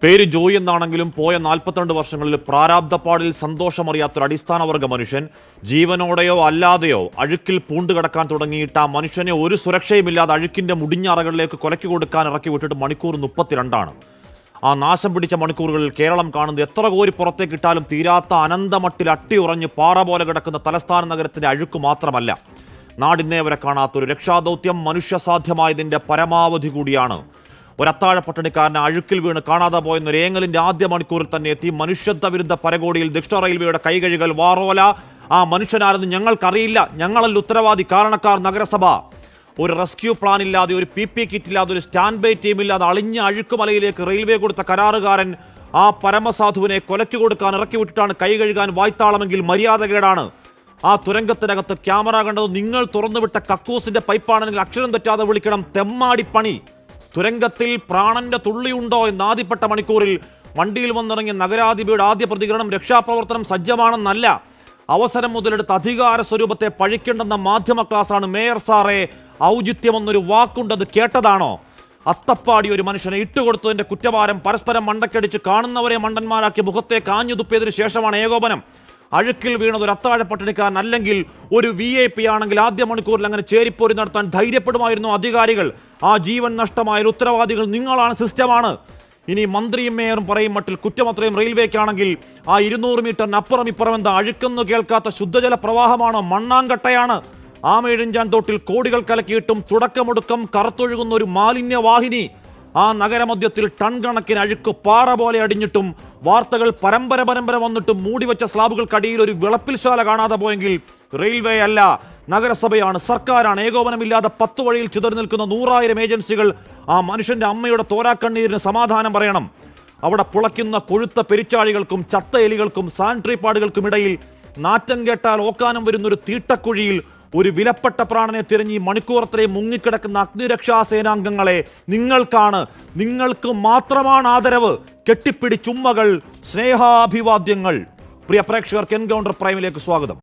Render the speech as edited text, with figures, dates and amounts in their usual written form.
പേര് ജോയി എന്നാണെങ്കിലും പോയ 42 വർഷങ്ങളിൽ പ്രാരാബ്ധപ്പാടിൽ സന്തോഷമറിയാത്തൊരു അടിസ്ഥാനവർഗ മനുഷ്യൻ ജീവനോടെയോ അല്ലാതെയോ അഴുക്കിൽ പൂണ്ടുകിടക്കാൻ തുടങ്ങിയിട്ട് ആ മനുഷ്യനെ ഒരു സുരക്ഷയുമില്ലാതെ അഴുക്കിന്റെ മുടിഞ്ഞറകളിലേക്ക് കൊലയ്ക്ക് കൊടുക്കാൻ ഇറക്കി വിട്ടിട്ട് മണിക്കൂർ 32 ആ നാശം പിടിച്ച മണിക്കൂറുകളിൽ കേരളം കാണുന്നത് എത്ര കോരി പുറത്തേക്ക് ഇട്ടാലും തീരാത്ത അനന്തമട്ടിൽ അട്ടിയുറഞ്ഞ് പാറ പോലെ കിടക്കുന്ന തലസ്ഥാന നഗരത്തിന്റെ അഴുക്ക് മാത്രമല്ല, നാടിന്നേ വരെ കാണാത്തൊരു രക്ഷാദൗത്യം മനുഷ്യസാധ്യമായതിന്റെ പരമാവധി കൂടിയാണ്. ഒരത്താഴ പട്ടണിക്കാരനെ അഴുക്കിൽ വീണ് കാണാതെ പോയെന്ന ഏങ്ങലിന്റെ ആദ്യ മണിക്കൂറിൽ തന്നെ എത്തി മനുഷ്യത്വ വിരുദ്ധ പരകോടിയിൽ ദക്ഷിണ റെയിൽവേയുടെ കൈകഴുകൽ വാറോല. ആ മനുഷ്യനാരെന്ന് ഞങ്ങൾക്കറിയില്ല, ഞങ്ങളല്ല ഉത്തരവാദി, കാരണക്കാർ നഗരസഭ. ഒരു റെസ്ക്യൂ പ്ലാൻ ഇല്ലാതെ, ഒരു PP കിറ്റ് ഇല്ലാതെ, ഒരു സ്റ്റാൻഡ് ബൈ ടീമില്ലാതെ അളിഞ്ഞ അഴുക്കുമലയിലേക്ക് റെയിൽവേ കൊടുത്ത കരാറുകാരൻ ആ പരമസാധുവിനെ കൊലയ്ക്ക് കൊടുക്കാൻ ഇറക്കി വിട്ടിട്ടാണ് കൈ കഴുകാൻ വായ്ത്താളമെങ്കിൽ മര്യാദകേടാണ്. ആ തുരങ്കത്തിനകത്ത് ക്യാമറ കണ്ടത് നിങ്ങൾ തുറന്നുവിട്ട കക്കൂസിന്റെ പൈപ്പാണെങ്കിൽ അക്ഷരം തെറ്റാതെ വിളിക്കണം തെമ്മാടിപ്പണി. തുരങ്കത്തിൽ പ്രാണന്റെ തുള്ളിയുണ്ടോ എന്ന് ആദ്യപ്പെട്ട മണിക്കൂറിൽ വണ്ടിയിൽ വന്നിറങ്ങിയ നഗരാധിപയുടെ ആദ്യ പ്രതികരണം രക്ഷാപ്രവർത്തനം സജ്ജമാണെന്നല്ല, അവസരം മുതലെടുത്ത് അധികാര സ്വരൂപത്തെ പഴിക്കേണ്ടെന്ന മാധ്യമ ക്ലാസ്സാണ്. മേയർ സാറേ, ഔചിത്യമെന്നൊരു വാക്കുണ്ടത് കേട്ടതാണോ? അത്തപ്പാടി ഒരു മനുഷ്യനെ ഇട്ടുകൊടുത്തതിന്റെ കുറ്റഭാരം പരസ്പരം മണ്ടക്കടിച്ച് കാണുന്നവരെ മണ്ടന്മാരാക്കി മുഖത്തെ കാഞ്ഞു തുപ്പിയതിനു ശേഷമാണ് ഏകോപനം. അഴുക്കിൽ വീണത് ഒരു അത്താഴ പട്ടിണിക്കാരൻ അല്ലെങ്കിൽ ഒരു VIP ആണെങ്കിൽ ആദ്യ മണിക്കൂറിൽ അങ്ങനെ ചേരിപ്പോരി നടത്താൻ ധൈര്യപ്പെടുമായിരുന്നു അധികാരികൾ. ആ ജീവൻ നഷ്ടമായ ഉത്തരവാദികൾ നിങ്ങളാണ്, സിസ്റ്റമാണ്. ഇനി മന്ത്രിയും മേയറും പറയും മട്ടിൽ കുറ്റമത്രയും റെയിൽവേക്കാണെങ്കിൽ ആ 200 മീറ്ററിന് അപ്പുറം ഇപ്പുറം എന്താ അഴുക്കെന്ന് കേൾക്കാത്ത ശുദ്ധജല പ്രവാഹമാണോ? മണ്ണാങ്കട്ടയാണ്. ആമയിഴഞ്ചാൻ തോട്ടിൽ കോടികൾ കലക്കിയിട്ടും തുടക്കമൊടുക്കം കറുത്തൊഴുകുന്ന ഒരു മാലിന്യവാഹിനി. ആ നഗരമധ്യത്തിൽ ടൺ കണക്കിന് അഴുക്ക് പാറ പോലെ അടിഞ്ഞിട്ടും വാർത്തകൾ പരമ്പര വന്നിട്ടും മൂടിവെച്ച സ്ലാബുകൾക്കടിയിൽ ഒരു വിളപ്പിൽശാല കാണാതെ പോയെങ്കിൽ റെയിൽവേ അല്ല, നഗരസഭയാണ്, സർക്കാരാണ്. ഏകോപനമില്ലാതെ 10 വഴിയിൽ ചിതറി നിൽക്കുന്ന 100,000 ഏജൻസികൾ. ആ മനുഷ്യന്റെ അമ്മയുടെ തോരാക്കണ്ണീരിന് സമാധാനം പറയണം. അവിടെ പുളയ്ക്കുന്ന കൊഴുത്ത പെരിച്ചാഴികൾക്കും ചത്ത എലികൾക്കും സാനിറ്ററി പാടുകൾക്കുമിടയിൽ നാറ്റം കേട്ടാൽ ഓക്കാനം വരുന്നൊരു തീട്ടക്കുഴിയിൽ ഒരു വിലപ്പെട്ട പ്രാണനെ തിരഞ്ഞ് മണിക്കൂറത്രയും മുങ്ങിക്കിടക്കുന്ന അഗ്നിരക്ഷാ സേനാംഗങ്ങളെ നിങ്ങൾക്ക് മാത്രമാണ് ആദരവ്. കെട്ടിപ്പിടി ചുമ്മകൾ, സ്നേഹാഭിവാദ്യങ്ങൾ. പ്രിയ പ്രേക്ഷകർക്ക് എൻകൗണ്ടർ പ്രൈമിലേക്ക് സ്വാഗതം.